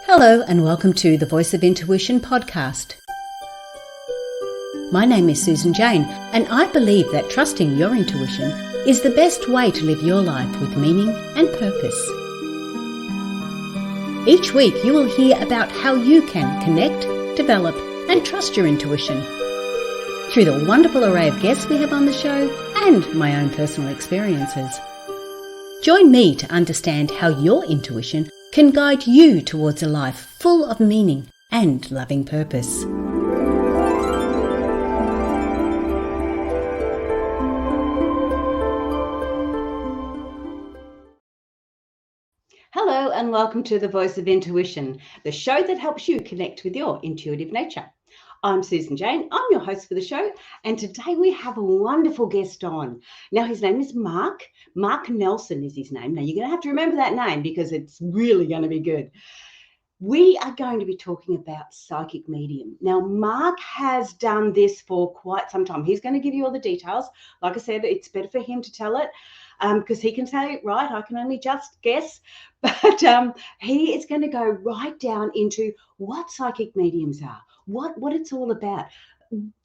Hello and welcome to the Voice of Intuition podcast. My name is Susan Jane and I believe that trusting your intuition is the best way to live your life with meaning and purpose. Each week you will hear about how you can connect, develop and trust your intuition through the wonderful array of guests we have on the show and my own personal experiences. Join me to understand how your intuition can guide you towards a life full of meaning and loving purpose. Hello and welcome to the Voice of Intuition, the show that helps you connect with your intuitive nature. I'm Susan Jane, I'm your host for the show, and today we have a wonderful guest on. Now his name is Mark Nelson is his name. Now you're going to have to remember that name because it's really going to be good. We are going to be talking about psychic medium. Now, Mark has done this for quite some time. He's going to give you all the details. Like I said, it's better for him to tell it because he can say it right. I can only just guess. But he is going to go right down into what psychic mediums are, what it's all about.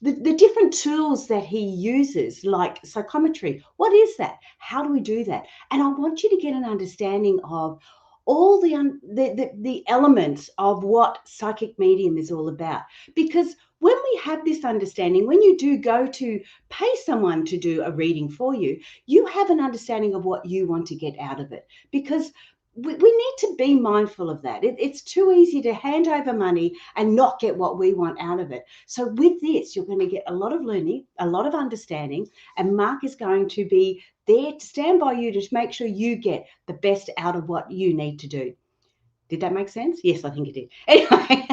The different tools that he uses, like psychometry. What is that? How do we do that? And I want you to get an understanding of all the elements of what psychic medium is all about. Because when we have this understanding, when you do go to pay someone to do a reading for you, you have an understanding of what you want to get out of it. Because we need to be mindful of that. It's too easy to hand over money and not get what we want out of it. So with this, you're going to get a lot of learning, a lot of understanding, and Mark is going to be there to stand by you to make sure you get the best out of what you need to do. Did that make sense? Yes, I think it did. Anyway,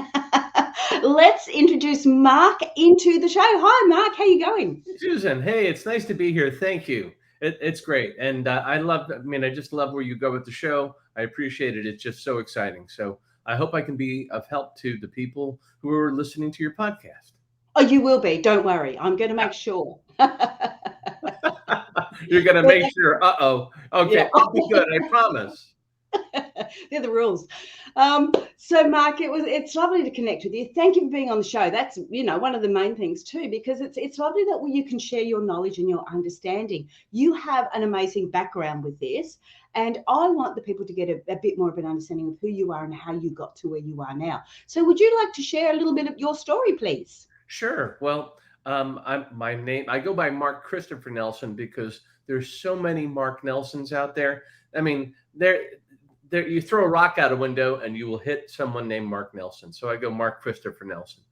let's introduce Mark into the show. Hi, Mark. How you going? Susan, hey, it's nice to be here. Thank you. It's great. And I just love where you go with the show. I appreciate it. It's just so exciting. So I hope I can be of help to the people who are listening to your podcast. Oh, you will be. Don't worry. I'm going to make sure. You're going to make sure. Uh-oh. Okay. Yeah. I'll be good. I promise. They're the rules. So Mark, it's lovely to connect with you. Thank you for being on the show. That's one of the main things too, because it's lovely that you can share your knowledge and your understanding. You have an amazing background with this, and I want the people to get a bit more of an understanding of who you are and how you got to where you are now. So would you like to share a little bit of your story, please? Sure. Well, I go by Mark Christopher Nelson because there's so many Mark Nelsons out there. I mean, there you throw a rock out a window and you will hit someone named Mark Nelson. So I go Mark Christopher Nelson.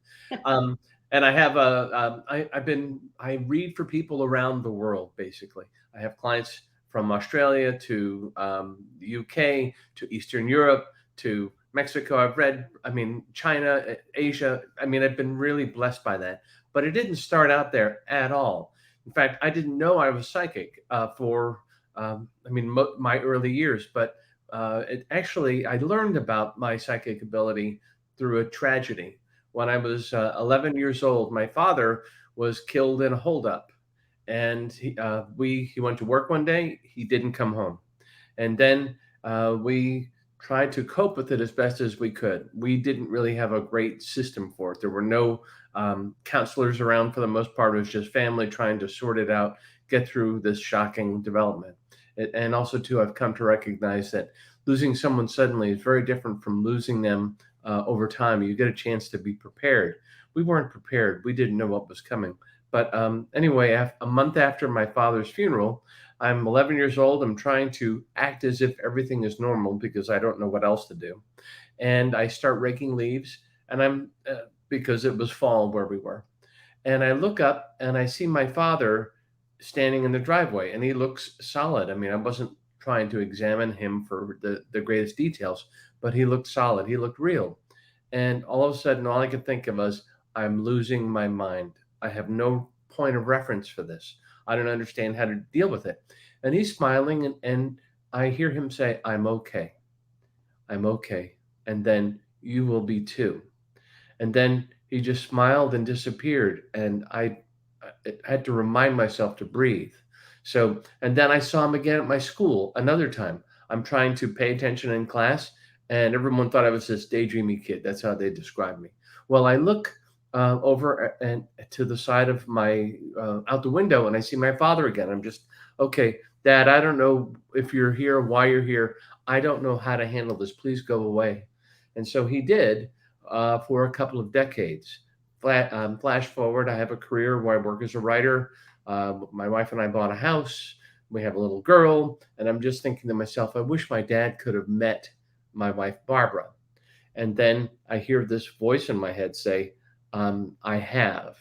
And I have I read for people around the world, basically. I have clients from Australia to the UK to Eastern Europe to Mexico. China, Asia. I've been really blessed by that. But it didn't start out there at all. In fact, I didn't know I was psychic my early years. But I learned about my psychic ability through a tragedy. When I was 11 years old, my father was killed in a holdup. And he went to work one day. He didn't come home. And then we tried to cope with it as best as we could. We didn't really have a great system for it. There were no counselors around for the most part. It was just family trying to sort it out, get through this shocking development. And also, too, I've come to recognize that losing someone suddenly is very different from losing them over time. You get a chance to be prepared. We weren't prepared. We didn't know what was coming. But anyway, a month after my father's funeral, I'm 11 years old. I'm trying to act as if everything is normal because I don't know what else to do. And I start raking leaves, and because it was fall where we were. And I look up and I see my father standing in the driveway, and he looks solid. I wasn't trying to examine him for the greatest details, but he looked solid. He looked real. And all of a sudden, all I could think of was, I'm losing my mind. I have no point of reference for this. I don't understand how to deal with it. And he's smiling, and I hear him say, I'm okay. I'm okay. And then you will be too. And then he just smiled and disappeared. And I had to remind myself to breathe. So, and then I saw him again at my school another time. I'm trying to pay attention in class, and everyone thought I was this daydreamy kid. That's how they described me. Well, I look over and to the side of my out the window, and I see my father again. I'm just okay, Dad. I don't know if you're here, why you're here. I don't know how to handle this. Please go away. And so he did for a couple of decades. Flash forward, I have a career where I work as a writer. My wife and I bought a house. We have a little girl, and I'm just thinking to myself, I wish my dad could have met my wife Barbara. And then I hear this voice in my head say, I have.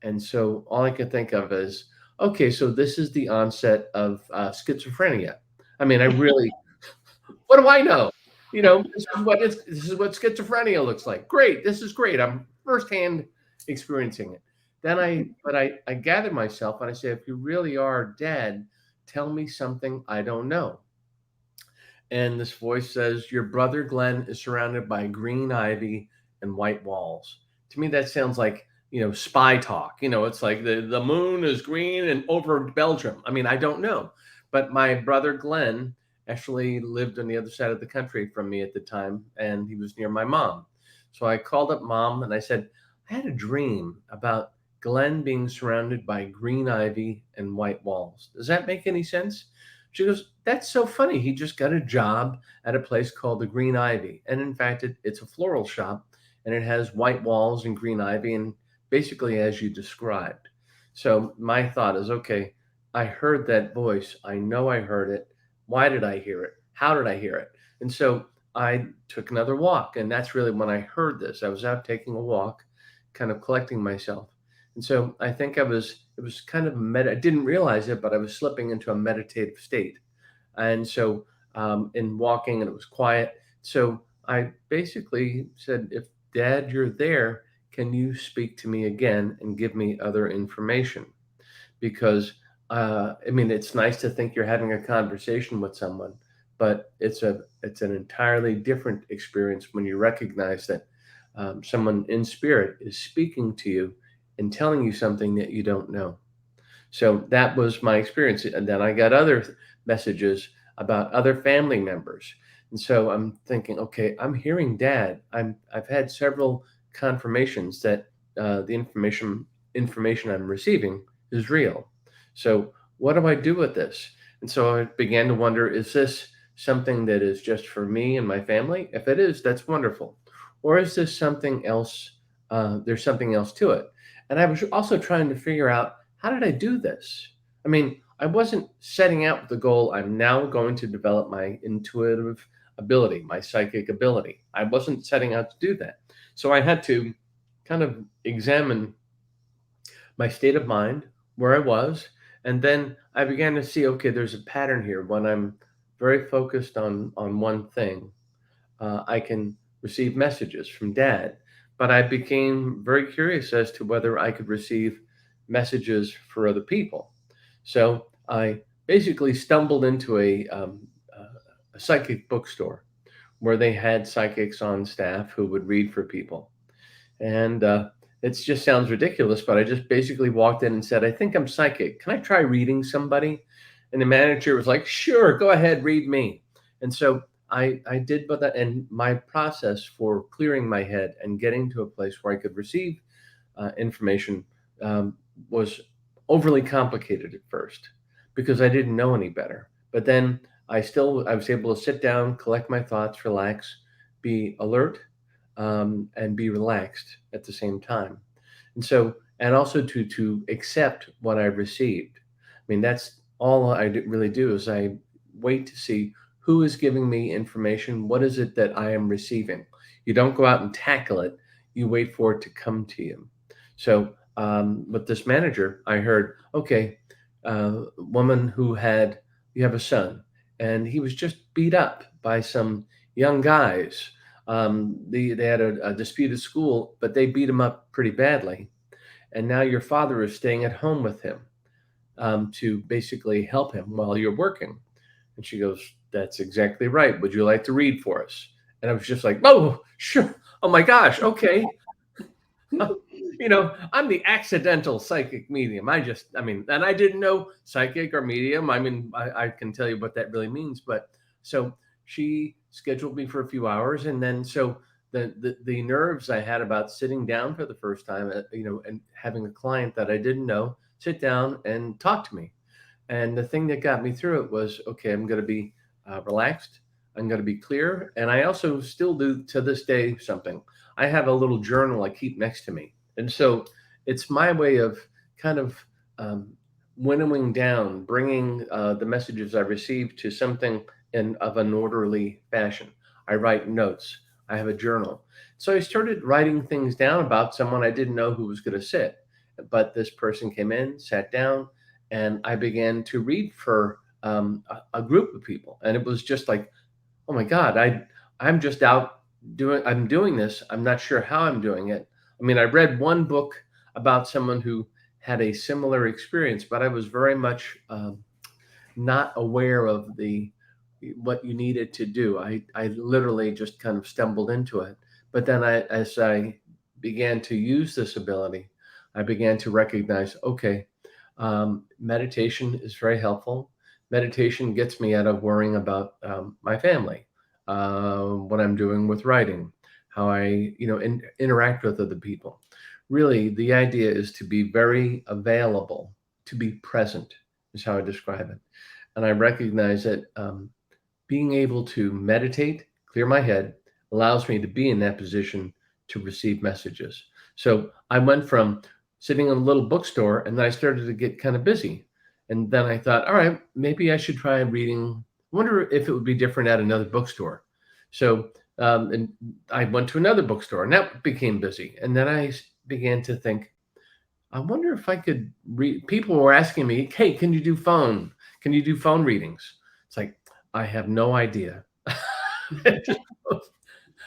And so all I can think of is, okay, so this is the onset of schizophrenia. I mean, I really, what do I know? This is what schizophrenia looks like. Great, this is great. I'm firsthand experiencing it. Then I gather myself and I say, if you really are dead, tell me something I don't know. And this voice says, your brother Glenn is surrounded by green ivy and white walls. To me, that sounds like, spy talk. It's like the moon is green and over Belgium. I mean, I don't know. But my brother Glenn actually lived on the other side of the country from me at the time, and he was near my mom. So I called up mom and I said, I had a dream about Glenn being surrounded by green ivy and white walls. Does that make any sense? She goes, that's so funny. He just got a job at a place called the Green Ivy. And in fact, it's a floral shop and it has white walls and green ivy and basically as you described. So my thought is, okay, I heard that voice. I know I heard it. Why did I hear it? How did I hear it? And so I took another walk. And that's really when I heard this. I was out taking a walk, kind of collecting myself. And so I think it was kind of I didn't realize it, but I was slipping into a meditative state. And so in walking, and it was quiet. So I basically said, if Dad, you're there, can you speak to me again and give me other information? Because I mean, it's nice to think you're having a conversation with someone, but it's an entirely different experience when you recognize that someone in spirit is speaking to you and telling you something that you don't know. So that was my experience. And then I got other messages about other family members. And so I'm thinking, okay, I'm hearing Dad. I've had several confirmations that the information I'm receiving is real. So what do I do with this? And so I began to wonder, is this something that is just for me and my family? If it is, that's wonderful. Or is this something else? There's something else to it. And I was also trying to figure out, how did I do this? I mean, I wasn't setting out with the goal, I'm now going to develop my intuitive ability, my psychic ability. I wasn't setting out to do that. So I had to kind of examine my state of mind, where I was, and then I began to see, okay, there's a pattern here. When I'm very focused on one thing, I can receive messages from Dad. But I became very curious as to whether I could receive messages for other people. So I basically stumbled into a psychic bookstore where they had psychics on staff who would read for people. And it just sounds ridiculous, but I just basically walked in and said, I think I'm psychic. Can I try reading somebody? And the manager was like, sure, go ahead, read me. And so I did, but that, and my process for clearing my head and getting to a place where I could receive information um, was overly complicated at first because I didn't know any better. But then I was able to sit down, collect my thoughts, relax, be alert, and be relaxed at the same time. And so, and also to accept what I received. I mean, that's all really do is I wait to see who is giving me information. What is it that I am receiving? You don't go out and tackle it. You wait for it to come to you. So with this manager, I heard, okay, woman who had, you have a son, and he was just beat up by some young guys. They had a dispute at school, but they beat him up pretty badly. And now your father is staying at home with him to basically help him while you're working. And she goes, that's exactly right. Would you like to read for us? And I was just like, oh, sure. Oh my gosh. Okay. I'm the accidental psychic medium. I mean, and I didn't know psychic or medium. I mean, I can tell you what that really means. But so she scheduled me for a few hours, and then so the nerves I had about sitting down for the first time, and having a client that I didn't know sit down and talk to me. And the thing that got me through it was, okay, I'm going to be relaxed. I'm going to be clear. And I also still do to this day something. I have a little journal I keep next to me. And so it's my way of kind of um, winnowing down, bringing the messages I receive to something of an orderly fashion. I write notes. I have a journal. So I started writing things down about someone I didn't know who was going to sit. But this person came in, sat down, and I began to read for a group of people, and it was just like, oh my God, I'm just out I'm doing this. I'm not sure how I'm doing it. I mean, I read one book about someone who had a similar experience, but I was very much not aware of the what you needed to do. I literally just kind of stumbled into it. But then as I began to use this ability, I began to recognize, okay, meditation is very helpful. Meditation gets me out of worrying about my family, what I'm doing with writing, how I, interact with other people. Really, the idea is to be very available, to be present, is how I describe it. And I recognize that being able to meditate, clear my head, allows me to be in that position to receive messages. So I went from sitting in a little bookstore, and then I started to get kind of busy. And then I thought, all right, maybe I should try reading. I wonder if it would be different at another bookstore. So and I went to another bookstore, and that became busy. And then I began to think, I wonder if I could read. People were asking me, hey, can you do phone? Can you do phone readings? It's like, I have no idea.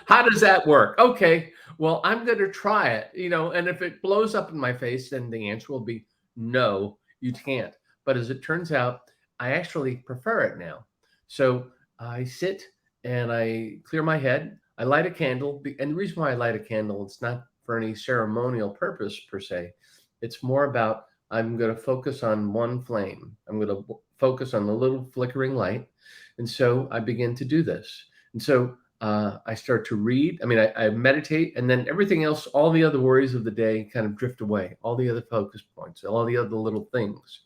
How does that work? Okay, well, I'm going to try it, and if it blows up in my face, then the answer will be no, you can't. But as it turns out, I actually prefer it now. So I sit and I clear my head. I light a candle. And the reason why I light a candle, it's not for any ceremonial purpose per se. It's more about I'm going to focus on one flame. I'm going to focus on the little flickering light. And so I begin to do this. And so I start to read. I mean, I meditate, and then everything else, all the other worries of the day kind of drift away, all the other focus points, all the other little things.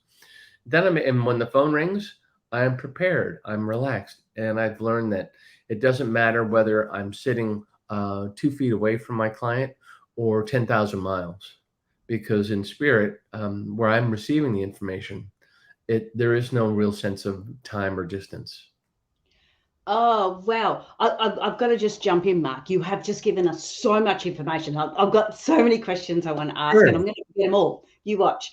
And when the phone rings, I am prepared, I'm relaxed. And I've learned that it doesn't matter whether I'm sitting 2 feet away from my client or 10,000 miles, because in spirit, where I'm receiving the information, there is no real sense of time or distance. Oh, wow. I've got to just jump in, Mark. You have just given us so much information. I've got so many questions I want to ask, Sure. and I'm going to get them all. You watch.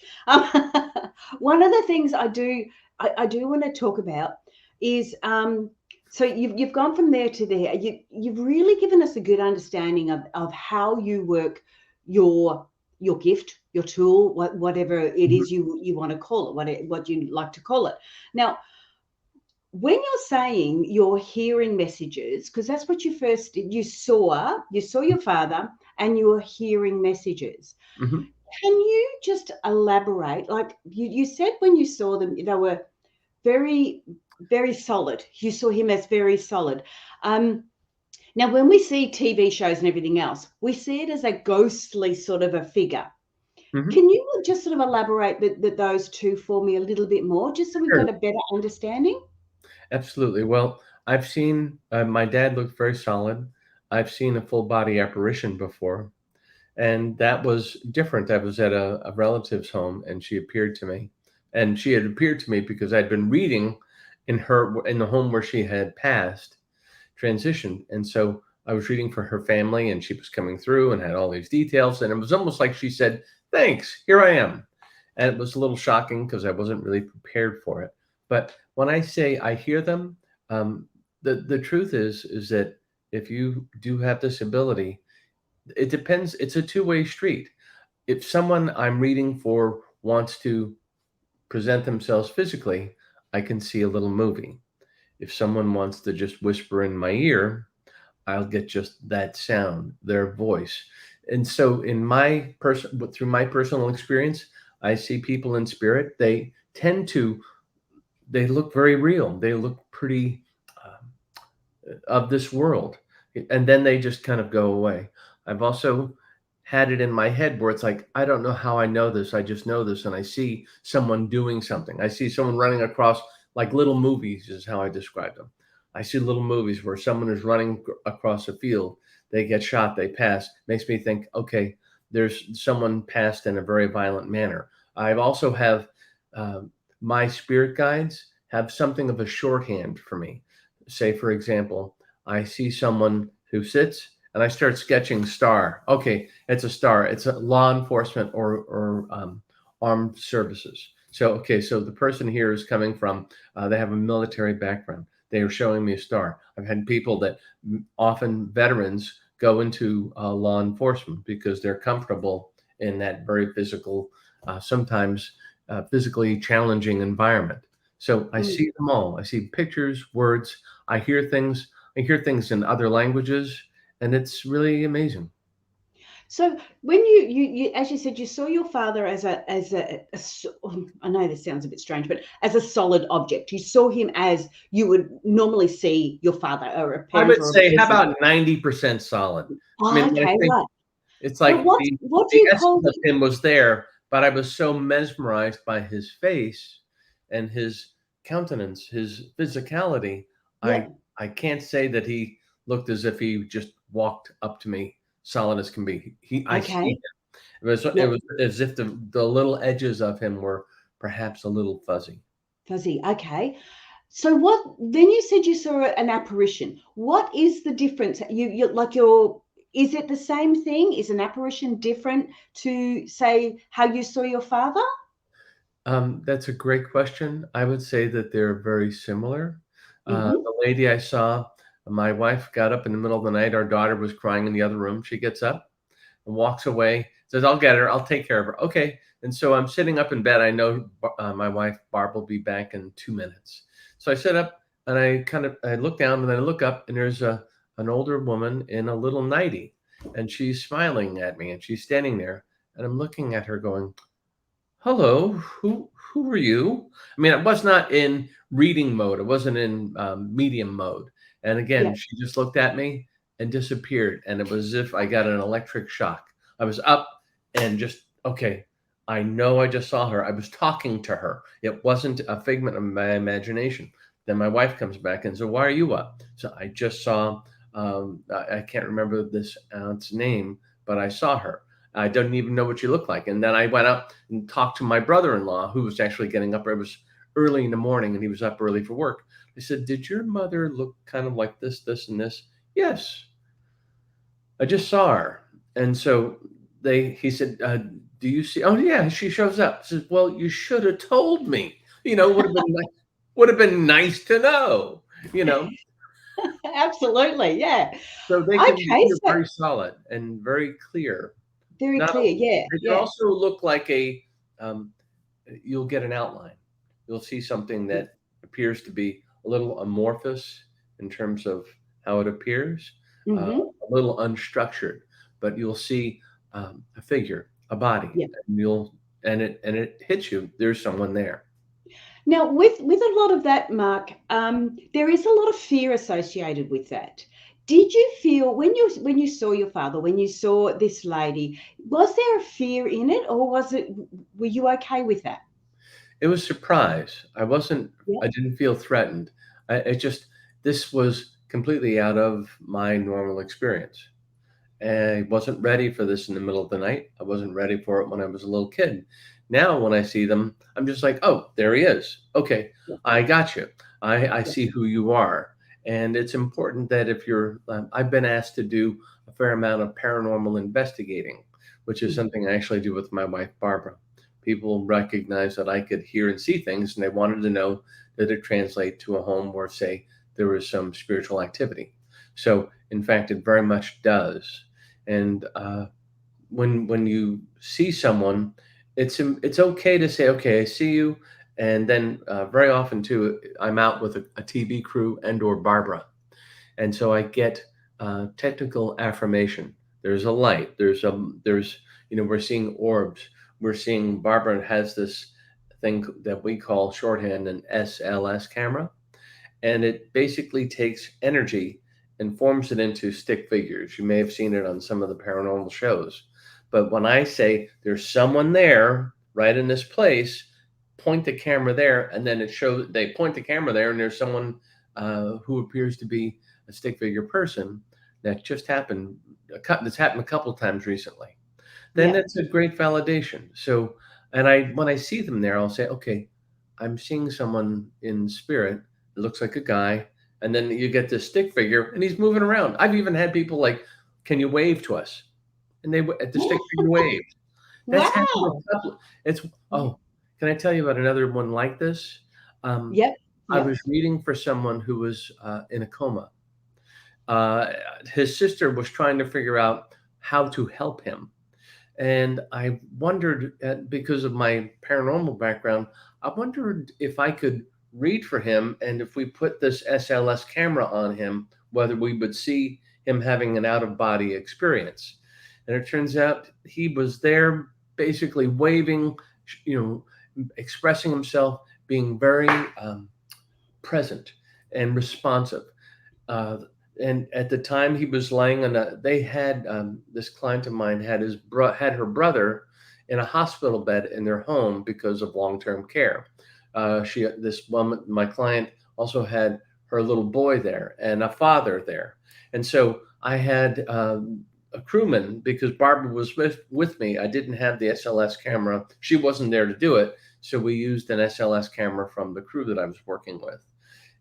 One of the things I do want to talk about is so you've gone from there to there. You've really given us a good understanding of how you work your gift, your tool, whatever it is you want to call it, what you like to call it. Now, when you're saying you're hearing messages, because that's what you first did, you saw your father and you were hearing messages. Mm-hmm. Can you just elaborate? Like you said, when you saw them, they were very, very solid. You saw him as very solid. Now, when we see TV shows and everything else, we see it as a ghostly sort of a figure. Mm-hmm. Can you just sort of elaborate those two for me a little bit more, just so we've Sure. got a better understanding? Absolutely. Well, I've seen my dad looked very solid. I've seen a full body apparition before, and that was different. I was at a relative's home, and she appeared to me, and she had appeared to me because I'd been reading in the home where she had passed, transitioned, and so I was reading for her family, and she was coming through and had all these details, and it was almost like she said, "Thanks, here I am," and it was a little shocking because I wasn't really prepared for it. But when I say I hear them, the truth is that if you do have this ability, it depends. It's a two-way street. If someone I'm reading for wants to present themselves physically, I can see a little movie. If someone wants to just whisper in my ear, I'll get just that sound, their voice. And so through my personal experience, I see people in spirit. They look very real. They look pretty of this world, and then they just kind of go away. I've also had it in my head where it's like, I don't know how I know this. I just know this, and I see someone doing something. I see someone running across, like little movies is how I describe them. I see little movies where someone is running across a field, they get shot, they pass. Makes me think, okay, there's someone passed in a very violent manner. I've also have uh, my spirit guides have something of a shorthand for me. Say, for example, I see someone who sits and I start sketching star. Okay, it's a star. It's a law enforcement or armed services. So, okay, so the person here is coming from, they have a military background. They are showing me a star. I've had people that often veterans go into law enforcement because they're comfortable in that very physical, sometimes physically challenging environment. So I Mm. see them all. I see pictures, words. I hear things. I hear things in other languages, and it's really amazing. So when you as you said, you saw your father as I know this sounds a bit strange, but as a solid object. You saw him as you would normally see your father or a I parent would or a say, how person. about 90% solid? I Oh, mean, when I okay, think right. it's But like what do the you call essence of him? him was there, but I was so mesmerized by his face and his countenance, his physicality. I Yeah. I can't say that he looked as if he just walked up to me solid as can be. I see Okay. him. It Yep. was as if the little edges of him were perhaps a little fuzzy. Fuzzy. Okay. So what then you said you saw an apparition. What is the difference? You like your is it the same thing? Is an apparition different to say how you saw your father? That's a great question. I would say that they're very similar. Mm-hmm. The lady I saw, my wife got up in the middle of the night. Our daughter was crying in the other room. She gets up and walks away, says, I'll get her. I'll take care of her. Okay. And so I'm sitting up in bed. I know my wife, Barb, will be back in 2 minutes. So I sit up and I look down and then I look up and there's an older woman in a little nightie and she's smiling at me and she's standing there and I'm looking at her going, hello, who are you? I mean, I was not in reading mode. I wasn't in medium mode. And Yeah. again, she just looked at me and disappeared. And it was as if I got an electric shock. I was up and just, okay, I know I just saw her. I was talking to her. It wasn't a figment of my imagination. Then my wife comes back and said, why are you up? So I just saw, I can't remember this aunt's name, but I saw her. I didn't even know what she looked like. And then I went up and talked to my brother-in-law, who was actually getting up. It was early in the morning, and he was up early for work. I said, "Did your mother look kind of like this, and this?" Yes, I just saw her. And so he said, "Do you see?" Oh yeah, she shows up. I says, "Well, you should have told me. Would have been nice, would have been nice to know. You know." Absolutely. Yeah. So Okay. they're So very solid and very clear. very Not clear. Yeah. They can Yeah. also look like um, you'll get an outline. You'll see something that appears to be a little amorphous in terms of how it appears, Mm-hmm. a little unstructured, but you'll see a figure, a body, Yeah. and it hits you. There's someone there. Now, with a lot of that, Mark, there is a lot of fear associated with that. Did you feel when you saw your father, when you saw this lady, was there a fear in it, or were you okay with that? It was surprise. Yeah. I didn't feel threatened. It just, this was completely out of my normal experience. I wasn't ready for this in the middle of the night. I wasn't ready for it when I was a little kid. Now, when I see them, I'm just like, oh, there he is. Okay, Yeah. I got you. I Yeah. see who you are. And it's important that if I've been asked to do a fair amount of paranormal investigating, which is Mm. something I actually do with my wife, Barbara. People recognize that I could hear and see things, and they wanted to know, did it translate to a home where, say, there was some spiritual activity? So, in fact, it very much does. And when you see someone, it's okay to say, okay, I see you. And then very often too, I'm out with a TV crew and or Barbara, and so I get technical affirmation. There's a light. There's we're seeing orbs. We're seeing Barbara has this thing that we call shorthand an SLS camera, and it basically takes energy and forms it into stick figures. You may have seen it on some of the paranormal shows. But when I say there's someone there right in this place, point the camera there, and then it shows they point the camera there, and there's someone who appears to be a stick figure person. That just happened. That's happened a couple of times recently. Then Yeah. that's a great validation. So, and I when I see them there, I'll say, okay, I'm seeing someone in spirit. It looks like a guy, and then you get this stick figure, and he's moving around. I've even had people like, "Can you wave to us?" And they at the stick figure waved. That's happened Wow. a couple. It's oh, can I tell you about another one like this? Um, Yep. I Yep. was reading for someone who was in a coma. Uh, his sister was trying to figure out how to help him. And I wondered, because of my paranormal background, I wondered if I could read for him and if we put this SLS camera on him, whether we would see him having an out of body experience. And it turns out he was there basically waving, you expressing himself, being very present and responsive. Uh, and at the time he was laying on they had this client of mine had her brother in a hospital bed in their home because of long-term care. This woman, my client, also had her little boy there and a father there, and so I had a crewman because Barbara was with me. I didn't have the SLS camera; she wasn't there to do it, so we used an SLS camera from the crew that I was working with.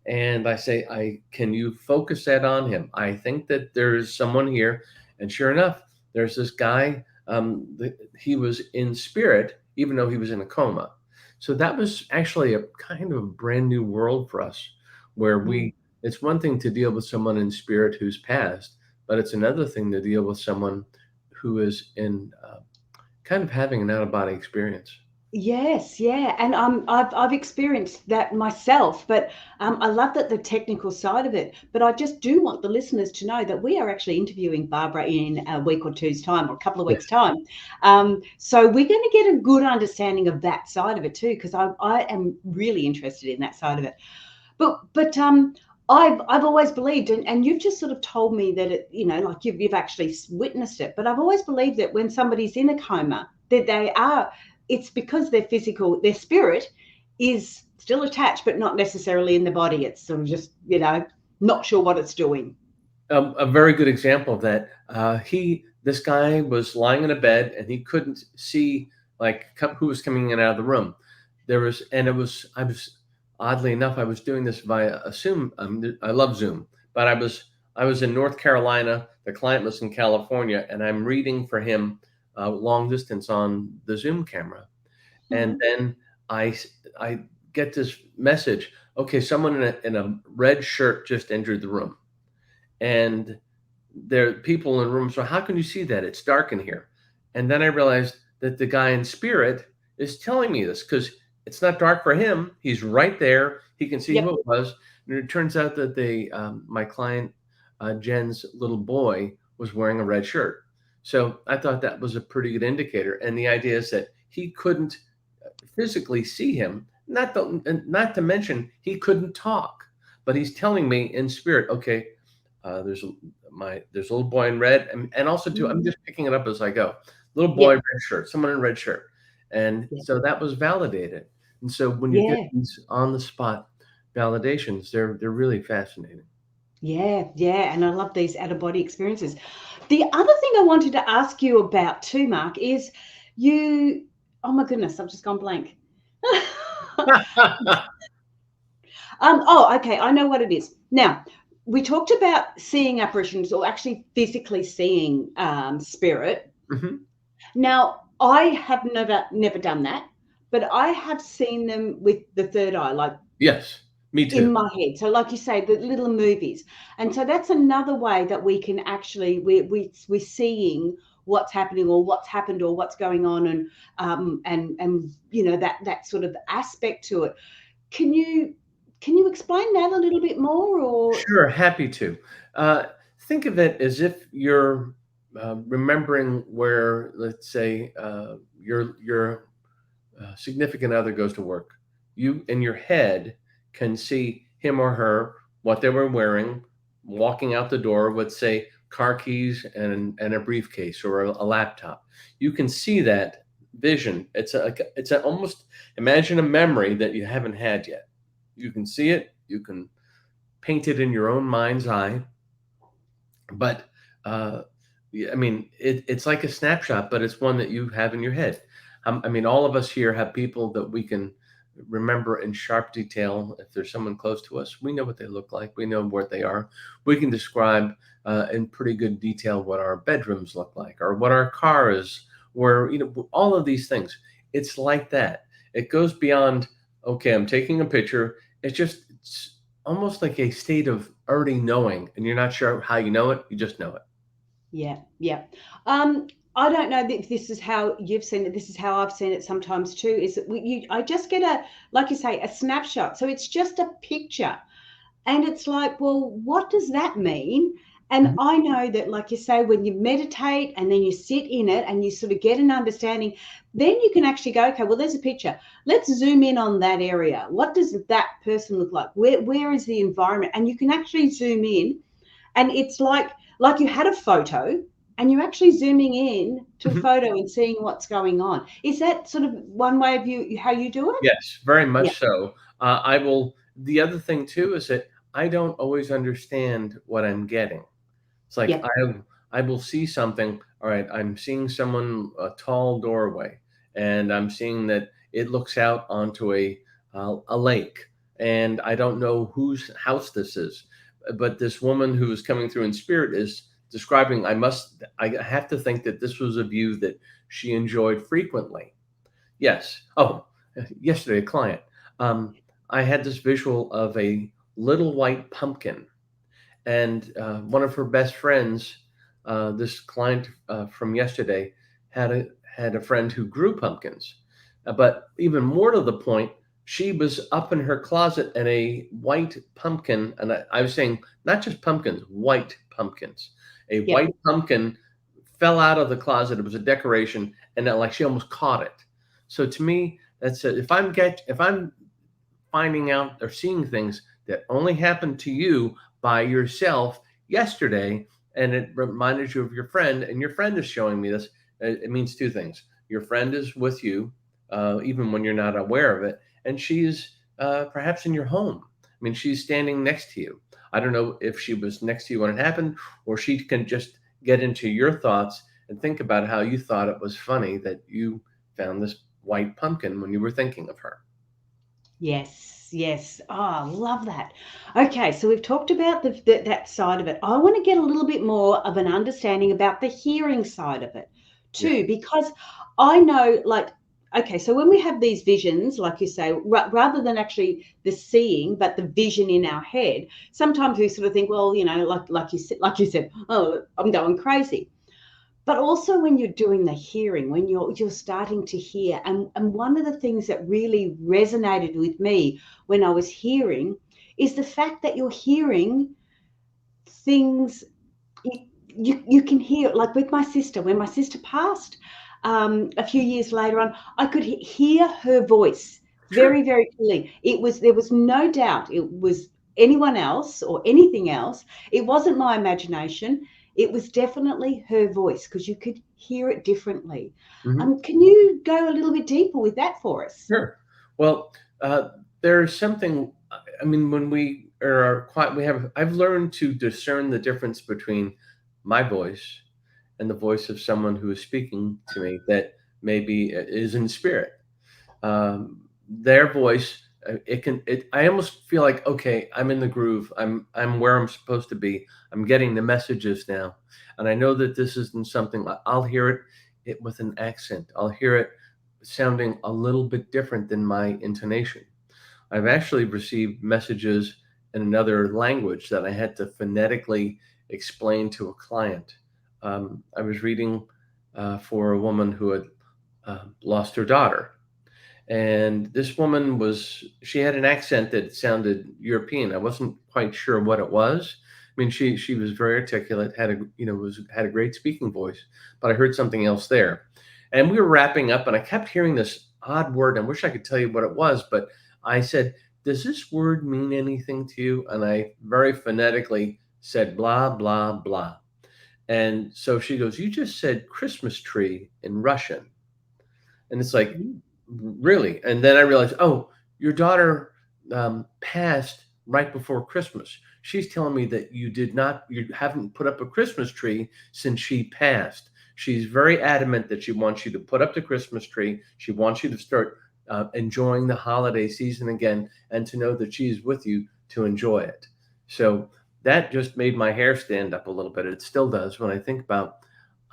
And I say, I can you focus that on him? I think that there is someone here. And sure enough, there's this guy. He was in spirit, even though he was in a coma. So that was actually a kind of a brand new world for us, where Mm. it's one thing to deal with someone in spirit who's passed, but it's another thing to deal with someone who is in kind of having an out of body experience. Yes, yeah, and I've experienced that myself, but I love that the technical side of it. But I just do want the listeners to know that we are actually interviewing Barbara in a week or two's time, or a couple of weeks' time. So we're going to get a good understanding of that side of it too, because I am really interested in that side of it. But I've always believed, and you've just sort of told me that it, like you've actually witnessed it. But I've always believed that when somebody's in a coma, that it's because their spirit is still attached, but not necessarily in the body. It's sort of just, not sure what it's doing. A very good example of that. This guy was lying in a bed and he couldn't see like who was coming in and out of the room. I was oddly enough, I was doing this via a Zoom. I love Zoom, but I was in North Carolina. The client was in California, and I'm reading for him long distance on the Zoom camera. And Mhm. then I get this message. Okay, someone in a red shirt just entered the room, and there are people in the room. So how can you see that? It's dark in here. And then I realized that the guy in spirit is telling me this because it's not dark for him. He's right there. He can see Yep. who it was. And it turns out that my client, Jen's little boy, was wearing a red shirt. So I thought that was a pretty good indicator. And the idea is that he couldn't physically see him. Not to mention he couldn't talk, but he's telling me in spirit, okay, there's a little boy in red, and also too, I'm Mhm. just picking it up as I go. Little boy, Yep. red shirt, someone in red shirt, and Yep. so that was validated. And so when you get Yeah. these on the spot validations, they're really fascinating. Yeah. Yeah. And I love these out of body experiences. The other thing I wanted to ask you about too, Mark, is you. Oh my goodness, I've just gone blank. Oh, okay, I know what it is. Now, we talked about seeing apparitions or actually physically seeing spirit. Mhm. Now, I have never done that, but I have seen them with the third eye, like Yes, me in too. my head. So, like you say, the little movies, and so that's another way that we can actually we're seeing what's happening or what's happened or what's going on, and that sort of aspect to it. Can you can you explain that a little bit more or Sure, happy to. Uh, think of it as if you're remembering where, let's say, your significant other goes to work. You in your head can see him or her, what they were wearing, walking out the door with, say, car keys and a briefcase or a laptop. You can see that vision. It's a almost, imagine a memory that you haven't had yet. You can see it. You can paint it in your own mind's eye, but uh, yeah, I mean, it's like a snapshot, but it's one that you have in your head. I mean, all of us here have people that we can remember in sharp detail. If there's someone close to us, we know what they look like. We know where they are. We can describe in pretty good detail what our bedrooms look like or what our car is, or, all of these things. It's like that. It goes beyond, okay, I'm taking a picture. It's almost like a state of already knowing, and you're not sure how you know it. You just know it. Yeah, yeah. Um, I don't know if this is how you've seen it. This is how I've seen it sometimes too. Is that I just get like you say, a snapshot. So it's just a picture, and it's like, well, what does that mean? And Mhm. I know that, like you say, when you meditate and then you sit in it and you sort of get an understanding, then you can actually go, okay, well, there's a picture. Let's zoom in on that area. What does that person look like? Where is the environment? And you can actually zoom in, and it's like you had a photo and you're actually zooming in to the Mhm. photo and seeing what's going on. Is that sort of one way of you how you do it? Yes, very Yeah, much so. I will. The other thing too is that I don't always understand what I'm getting. It's like yeah, I will see something. All right, I'm seeing someone, a tall doorway, and I'm seeing that it looks out onto a lake, and I don't know whose house this is, but this woman who is coming through in spirit is describing. I have to think that this was a view that she enjoyed frequently. Yes. Oh, yesterday, a client. Um, I had this visual of a little white pumpkin, and one of her best friends, this client from yesterday, had a had a friend who grew pumpkins. But even more to the point, she was up in her closet and a white pumpkin, and I was saying not just pumpkins, white pumpkins. A yeah. white pumpkin fell out of the closet. It was a decoration, and that, like, she almost caught it. So to me, that's it. If I'm finding out or seeing things that only happened to you by yourself yesterday, and it reminded you of your friend, and your friend is showing me this, it means two things. Your friend is with you, even when you're not aware of it, and she's perhaps in your home. I mean, she's standing next to you. I don't know if she was next to you when it happened, or she can just get into your thoughts and think about how you thought it was funny that you found this white pumpkin when you were thinking of her. Yes, yes. Oh, I love that. Okay, so we've talked about that side of it. I want to get a little bit more of an understanding about the hearing side of it Yeah. too, because I know, like, okay, so when we have these visions, like you say, rather than actually the seeing, but the vision in our head, sometimes we sort of think, well, like you said, oh, I'm going crazy. But also when you're doing the hearing, when you're starting to hear, and one of the things that really resonated with me when I was hearing is the fact that you're hearing things. You can hear, like with my sister, when my sister passed, a few years later on, I could hear her voice Sure. very, very clearly. There was no doubt it was anyone else or anything else. It wasn't my imagination. It was definitely her voice because you could hear it differently. Mhm. Can you go a little bit deeper with that for us? Sure. Well, there's something. I mean, when we are quiet, I've learned to discern the difference between my voice and the voice of someone who is speaking to me that maybe is in spirit. Um, their voice, it can. I almost feel like, okay, I'm in the groove. I'm where I'm supposed to be. I'm getting the messages now, and I know that this isn't something. I'll hear it with an accent. I'll hear it sounding a little bit different than my intonation. I've actually received messages in another language that I had to phonetically explain to a client. I was reading for a woman who had lost her daughter, and this woman she had an accent that sounded European. I wasn't quite sure what it was. I mean, she was very articulate, had a had a great speaking voice, but I heard something else there. And we were wrapping up, and I kept hearing this odd word. I wish I could tell you what it was, but I said, does this word mean anything to you? And I very phonetically said, blah, blah, blah. And so she goes, you just said Christmas tree in Russian. And it's like, Mm. really? And then I realized, oh, your daughter passed right before Christmas. She's telling me that you haven't put up a Christmas tree since she passed. She's very adamant that she wants you to put up the Christmas tree. She wants you to start enjoying the holiday season again, and to know that she's with you to enjoy it. So that just made my hair stand up a little bit. It still does when I think about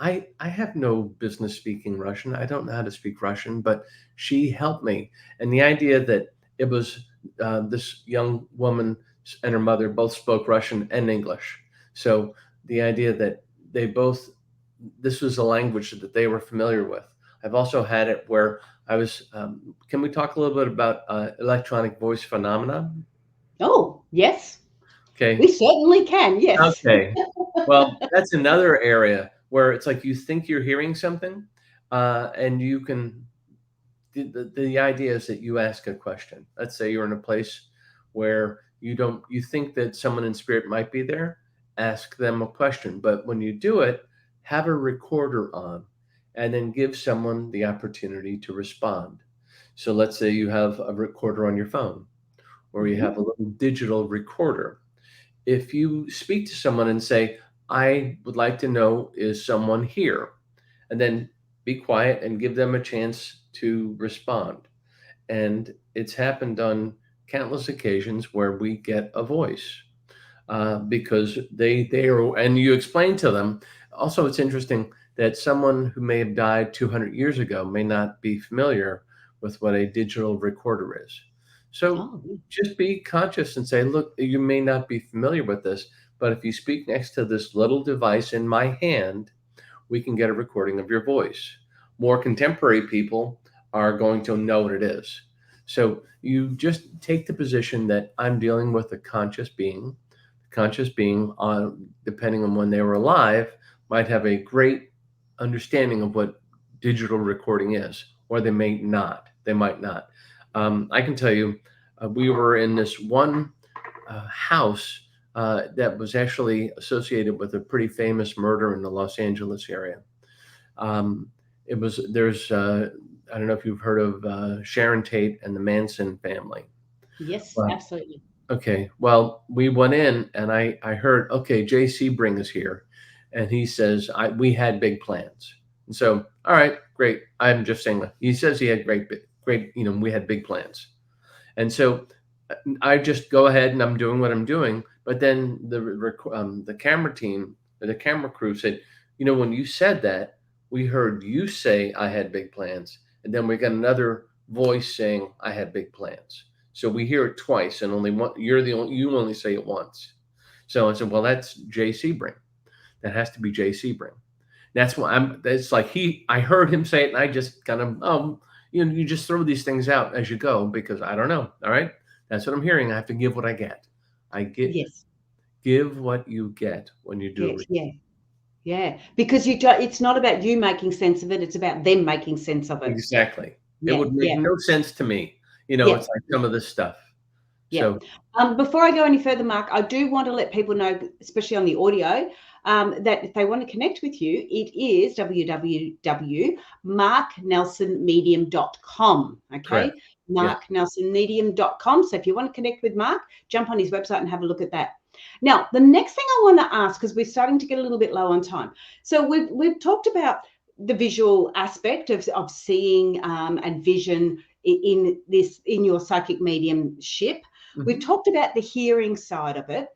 I have no business speaking Russian. I don't know how to speak Russian, but she helped me. And the idea that it was this young woman and her mother both spoke Russian and English. So the idea that they both, this was a language that they were familiar with. I've also had it where I was, can we talk a little bit about electronic voice phenomena? Oh, yes, we Okay. certainly can. Yes. Okay. Well, that's another area where it's like you think you're hearing something, and you can. The idea is that you ask a question. Let's say you're in a place where you think that someone in spirit might be there. Ask them a question, but when you do it, have a recorder on, and then give someone the opportunity to respond. So let's say you have a recorder on your phone, or you have Mhm. a little digital recorder. If you speak to someone and say, I would like to know, is someone here? And then be quiet and give them a chance to respond. And it's happened on countless occasions where we get a voice because they are, and you explain to them. Also, it's interesting that someone who may have died 200 years ago may not be familiar with what a digital recorder is. So Oh, just be conscious and say, look, you may not be familiar with this, but if you speak next to this little device in my hand, we can get a recording of your voice. More contemporary people are going to know what it is. So you just take the position that I'm dealing with a conscious being. Conscious being, depending on when they were alive, might have a great understanding of what digital recording is, or they may not. They might not. I can tell you, we were in this one house that was actually associated with a pretty famous murder in the Los Angeles area. Um, there's, I don't know if you've heard of Sharon Tate and the Manson family. yes, But, absolutely. okay, well, we went in and I heard, okay, J.C. Bring is here. And he says, we had big plans. And so, all right, great. I'm just saying that. He says he had great, we had big plans. And so I just go ahead and I'm doing what I'm doing. But then the camera team, or the camera crew said, when you said that, we heard you say I had big plans, and then we got another voice saying I had big plans. So we hear it twice, and only one. You only say it once. So I said, well, that's J. Sebring. That has to be J. Sebring. That's why I'm. It's like I heard him say it, and I just kind of, you just throw these things out as you go because I don't know. All right, that's what I'm hearing. I have to give what I get. Yes. Give what you get when you do a Yes. reading. Yeah. Yeah. Because it's not about you making sense of it. It's about them making sense of it. Exactly. It Yeah. would make Yeah. no sense to me. Yeah. It's like some of this stuff. Yeah. So Before I go any further, Mark, I do want to let people know, especially on the audio, that if they want to connect with you, it is www.marknelsonmedium.com. correct. Okay. Yes. marknelsonmedium.com. So if you want to connect with Mark, jump on his website and have a look at that. Now, the next thing I want to ask, because we're starting to get a little bit low on time. So we've talked about the visual aspect of seeing and vision in your psychic mediumship. We've Mhm. talked about the hearing side of it.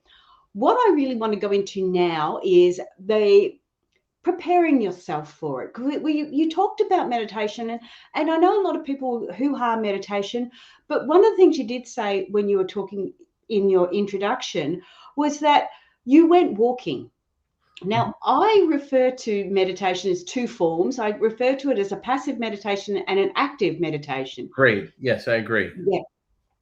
What I really want to go into now is the preparing yourself for it. You talked about meditation, and I know a lot of people who are meditation, but one of the things you did say when you were talking in your introduction was that you went walking. Mhm. Now, I refer to meditation as two forms. I refer to it as a passive meditation and an active meditation. Great. Yes, I agree. Yeah.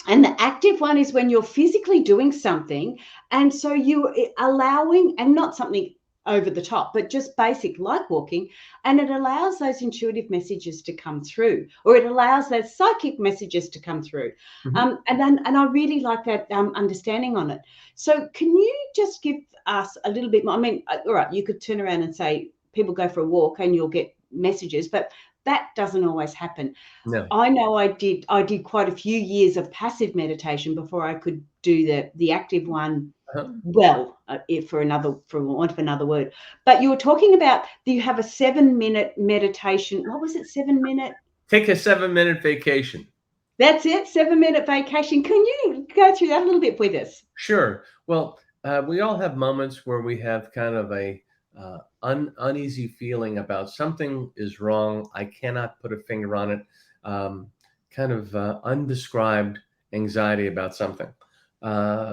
And the active one is when you're physically doing something. And so you allowing, and not something over the top, but just basic like walking, and it allows those intuitive messages to come through, or it allows those psychic messages to come through. Mhm. And I really like that understanding on it. So can you just give us a little bit more? I mean, all right, you could turn around and say people go for a walk and you'll get messages, but that doesn't always happen. No. I know I did quite a few years of passive meditation before I could do the active one Uh-huh. well, if for want of another word. But you were talking about, do you have a 7-minute meditation? What was it? 7-minute? Take a 7-minute vacation. That's it. 7-minute vacation. Can you go through that a little bit with us? Sure. Well, we all have moments where we have kind of a uneasy feeling about something is wrong. I cannot put a finger on it. Kind of undescribed anxiety about something.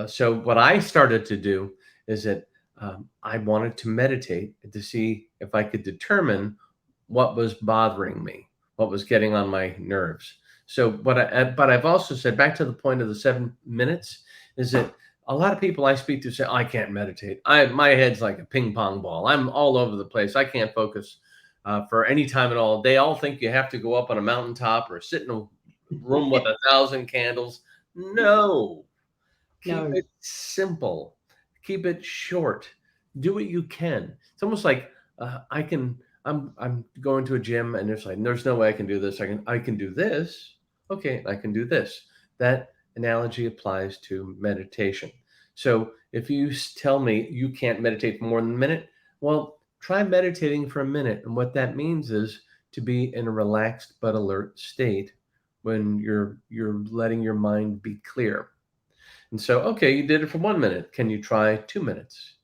So what I started to do is that I wanted to meditate to see if I could determine what was bothering me, what was getting on my nerves. So, but I've also said, back to the point of the 7 minutes, is that a lot of people I speak to say, I can't meditate. My head's like a ping pong ball. I'm all over the place. I can't focus for any time at all. They all think you have to go up on a mountaintop or sit in a room with 1,000 candles. No, keep No. it simple. Keep it short. Do what you can. It's almost like I can. I'm going to a gym and there's no way I can do this. I can do this. Okay, I can do this. That analogy applies to meditation. So if you tell me you can't meditate for more than a minute, well, try meditating for a minute. And what that means is to be in a relaxed but alert state when you're letting your mind be clear. And so, okay, you did it for 1 minute. Can you try 2 minutes?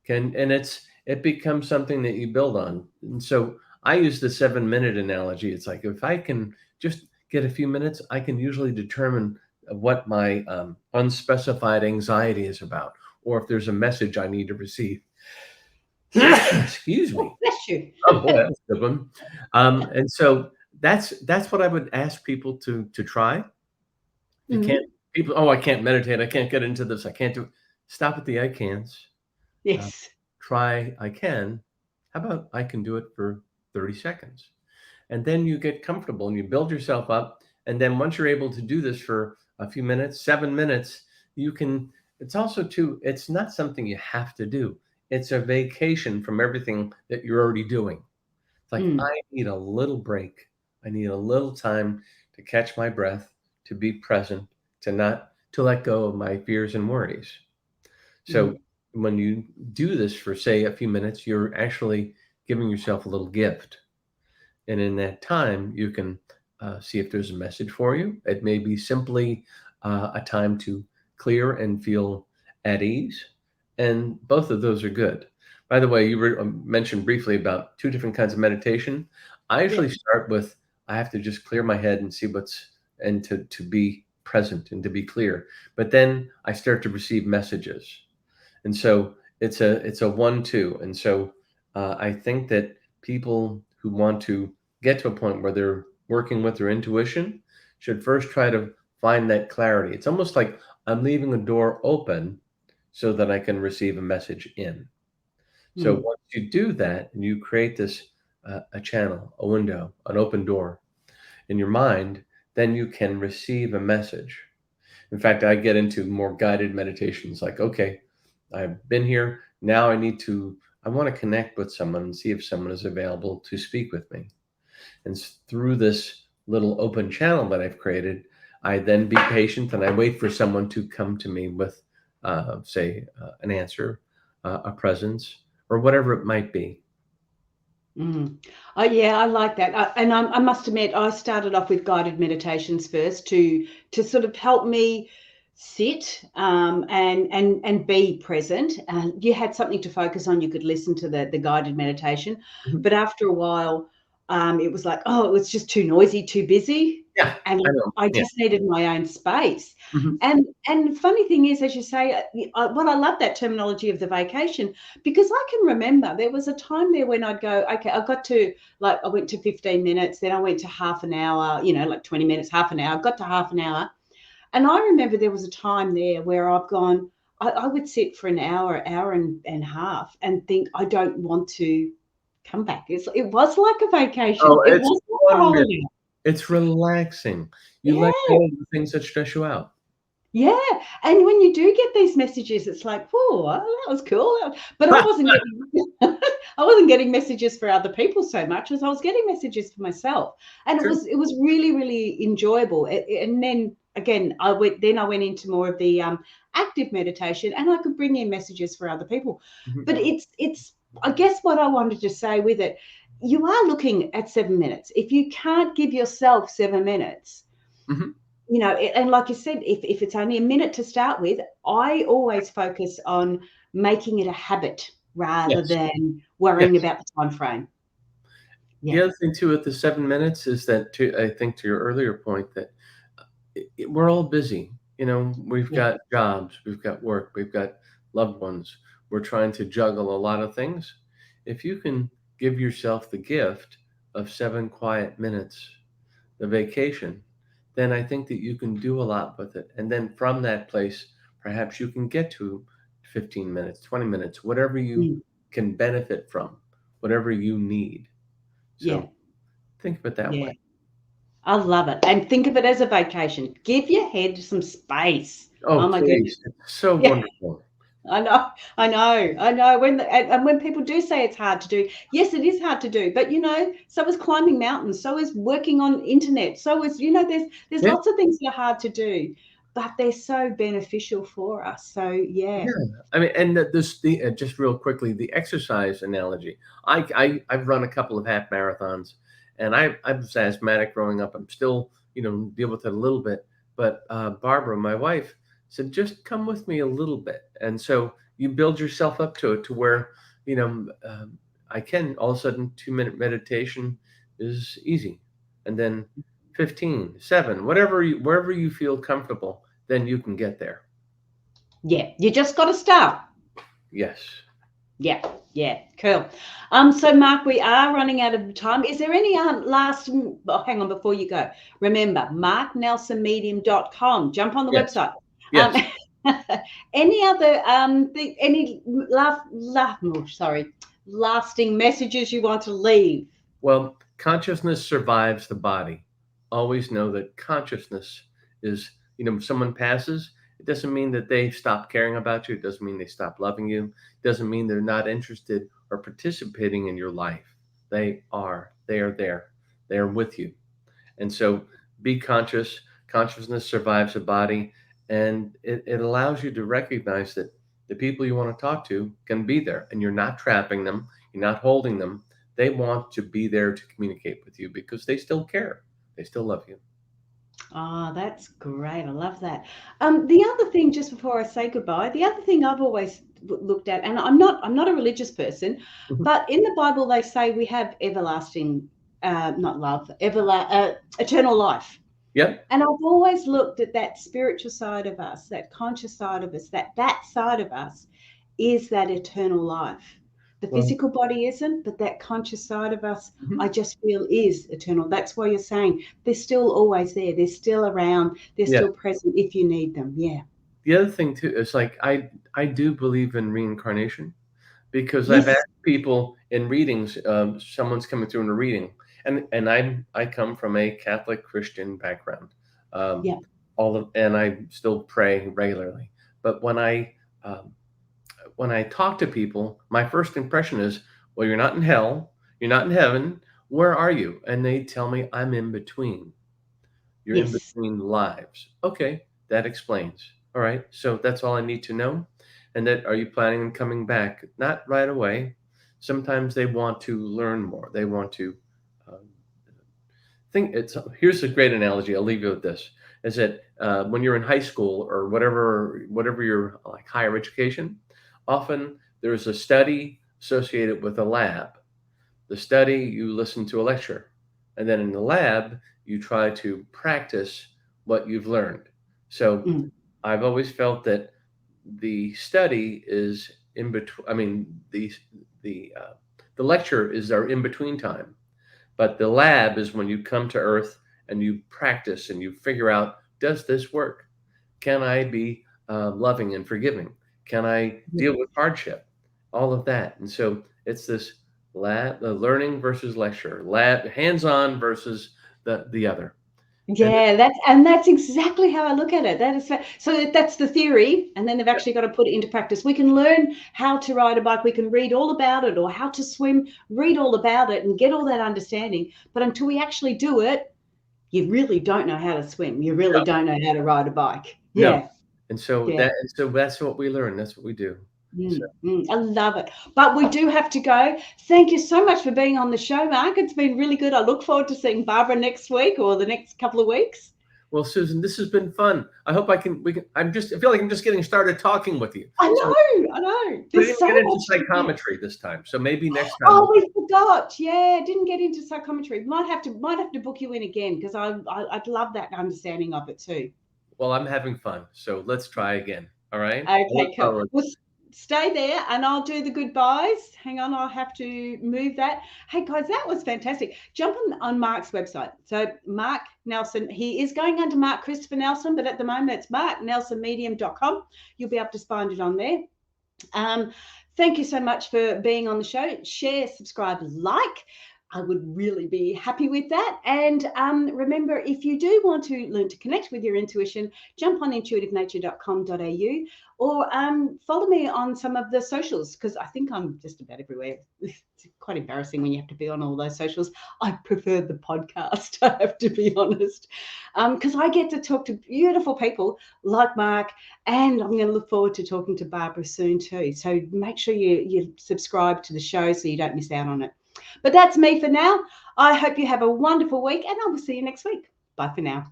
It becomes something that you build on. And so I use the 7 minute analogy. It's like if I can just get a few minutes, I can usually determine what my unspecified anxiety is about, or if there's a message I need to receive. Excuse Oh, me. bless you. Oh boy, that's a good one. And so that's what I would ask people to try. If you can't, Mhm. people, oh, I can't meditate. I can't get into this. I can't do it. Stop at the I can'ts. Uh, Yes. try I can. How about I can do it for 30 seconds? And then you get comfortable and you build yourself up. And then once you're able to do this for a few minutes, 7 minutes, you can, it's also too, it's not something you have to do. It's a vacation from everything that you're already doing. It's like, Mm. I need a little break. I need a little time to catch my breath, to be present, to let go of my fears and worries. So Mm. when you do this for, say, a few minutes, you're actually giving yourself a little gift. And in that time, you can see if there's a message for you. It may be simply a time to clear and feel at ease. And both of those are good. By the way, mentioned briefly about two different kinds of meditation. I Yeah. usually start with, I have to just clear my head and see and to be present and to be clear. But then I start to receive messages. And so it's a 1-2. And so I think that people who want to get to a point where they're working with their intuition should first try to find that clarity. It's almost like I'm leaving a door open so that I can receive a message in. So Mm. once you do that and you create this a channel, a window, an open door in your mind, then you can receive a message. In fact, I get into more guided meditations like, okay, I've been here. Now I want to connect with someone and see if someone is available to speak with me. And through this little open channel that I've created, I then be patient and I wait for someone to come to me with, say, an answer, a presence, or whatever it might be. Mm. Oh, yeah, I like that. I must admit, I started off with guided meditations first to sort of help me sit and be present. You had something to focus on. You could listen to the guided meditation, Mhm. but after a while, it was like, oh, it was just too noisy, too busy, Yeah, and I know. I Yeah. just needed my own space. Mhm. And the funny thing is, as you say, what I love that terminology of the vacation, because I can remember there was a time there when I'd go, okay, I got to, like, I went to 15 minutes, then I went to half an hour, like 20 minutes, half an hour, got to half an hour. And I remember there was a time there where I've gone, I would sit for an hour and a half and think, I don't want to come back. It was like a vacation. Oh, It it's was like a wonderful. holiday. It's relaxing. You let Yeah. go of the things that stress you out. Yeah, and when you do get these messages, it's like, "Oh, well, that was cool." But I wasn't getting I wasn't getting messages for other people so much as I was getting messages for myself, and Sure. it was really really enjoyable. And then again, I went into more of the active meditation, and I could bring in messages for other people. Mhm. But it's I guess what I wanted to say with it, you are looking at 7 minutes. If you can't give yourself 7 minutes, Mhm. and like you said, if it's only a minute to start with, I always focus on making it a habit rather Yes. than worrying Yes. about the time frame. The Yeah, other thing too with the 7 minutes is that I think to your earlier point that we're all busy. We've yeah, got jobs, we've got work, we've got loved ones. We're trying to juggle a lot of things. If you can give yourself the gift of 7 quiet minutes, the vacation, then I think that you can do a lot with it. And then from that place, perhaps you can get to 15 minutes, 20 minutes, whatever you mm, can benefit from, whatever you need. yeah, So think of it that way. yeah. I love it. And think of it as a vacation. Give your head some space. Oh, Oh my goodness. please. It's so Yeah. wonderful. I know. And when people do say it's hard to do, yes, it is hard to do. But so is climbing mountains, so is working on internet, so is there's Yeah. lots of things that are hard to do, but they're so beneficial for us. So yeah, Yeah. I mean, and just real quickly, the exercise analogy. I've run a couple of half marathons, and I was asthmatic growing up. I'm still, deal with it a little bit. But Barbara, my wife, said, just come with me a little bit, and so you build yourself up to it to where, you know, I can all of a sudden 2 minute meditation is easy, and then 15, 7, wherever you feel comfortable, then you can get there. yeah, you just got to start. Yes. Yeah, yeah, cool. So Mark, we are running out of time. Is there any last? Oh, hang on, before you go, remember marknelsonmedium.com. Jump on the Yes. website. Um, Yes. any other any lasting messages you want to leave? Well, consciousness survives the body. Always know that consciousness is, if someone passes, it doesn't mean that they stop caring about you. It doesn't mean they stop loving you. It doesn't mean they're not interested or participating in your life. They are. They are there. They are with you. And so be conscious. Consciousness survives the body. And it allows you to recognize that the people you want to talk to can be there and you're not trapping them, you're not holding them. They want to be there to communicate with you because they still care. They still love you. Oh, that's great. I love that. The other thing, just before I say goodbye, the other thing I've always looked at, and I'm not a religious person, Mhm. but in the Bible they say we have everlasting, not love, eternal life. Yep. And I've always looked at that spiritual side of us, that conscious side of us, that side of us is that eternal life. The Well, physical body isn't, but that conscious side of us, mhm. I just feel is eternal. That's why you're saying they're still always there. They're still around. They're Yeah. still present if you need them. Yeah. The other thing too is like I do believe in reincarnation. Because I've Yes. asked people in readings, someone's coming through in a reading, and I come from a Catholic Christian background, um, Yeah. and I still pray regularly. But um, when I talk to people, my first impression is, well, you're not in hell, you're not in heaven. Where are you? And they tell me I'm in between. You're in Yes. between lives. Okay, that explains. All right, so that's all I need to know. And that are you planning on coming back? Not right away. Sometimes they want to learn more. They want to um, think. It's here's a great analogy. I'll leave you with this: is that when you're in high school or whatever your like higher education, often there's a study associated with a lab. The study, you listen to a lecture. And then in the lab, you try to practice what you've learned. So Mm, I've always felt that the study is in between. I mean, the uh, the lecture is our in between time, but the lab is when you come to Earth and you practice and you figure out, does this work? Can I be loving and forgiving? Can I deal with hardship? All of that. And so it's this learning versus lecture, hands-on versus the other. And Yeah, that's exactly how I look at it. That is so that's the theory, and then they've actually got to put it into practice. We can learn how to ride a bike, we can read all about it, or how to swim, read all about it, and get all that understanding. But until we actually do it, you really don't know how to swim. You really no, don't know how to ride a bike. no. Yeah, And so yeah. that's what we learn. That's what we do. So, I love it. But we do have to go. Thank you so much for being on the show, Mark. It's been really good. I look forward to seeing Barbara next week or the next couple of weeks. well, Susan, this has been fun. I hope we can. I feel like I'm just getting started talking with you. I So know. we There's didn't so get into much to get. psychometry this time. So maybe next time. Oh, we forgot. Yeah, didn't get into psychometry. Might have to book you in again because I'd love that understanding of it too. Well, I'm having fun. So let's try again. All right. I look Okay, cool. forward. Well, stay there and I'll do the goodbyes. Hang on, I'll have to move that. Hey guys, that was fantastic. Jump on Mark's website. So Mark Nelson, he is going under Mark Christopher Nelson, but at the moment it's marknelsonmedium.com. You'll be able to find it on there. Thank you so much for being on the show. Share, subscribe, like. I would really be happy with that. And remember, if you do want to learn to connect with your intuition, jump on intuitivenature.com.au or follow me on some of the socials because I think I'm just about everywhere. It's quite embarrassing when you have to be on all those socials. I prefer the podcast, I have to be honest, because I get to talk to beautiful people like Mark, and I'm going to look forward to talking to Barbara soon too. So make sure you subscribe to the show so you don't miss out on it. But that's me for now. I hope you have a wonderful week and I will see you next week. Bye for now.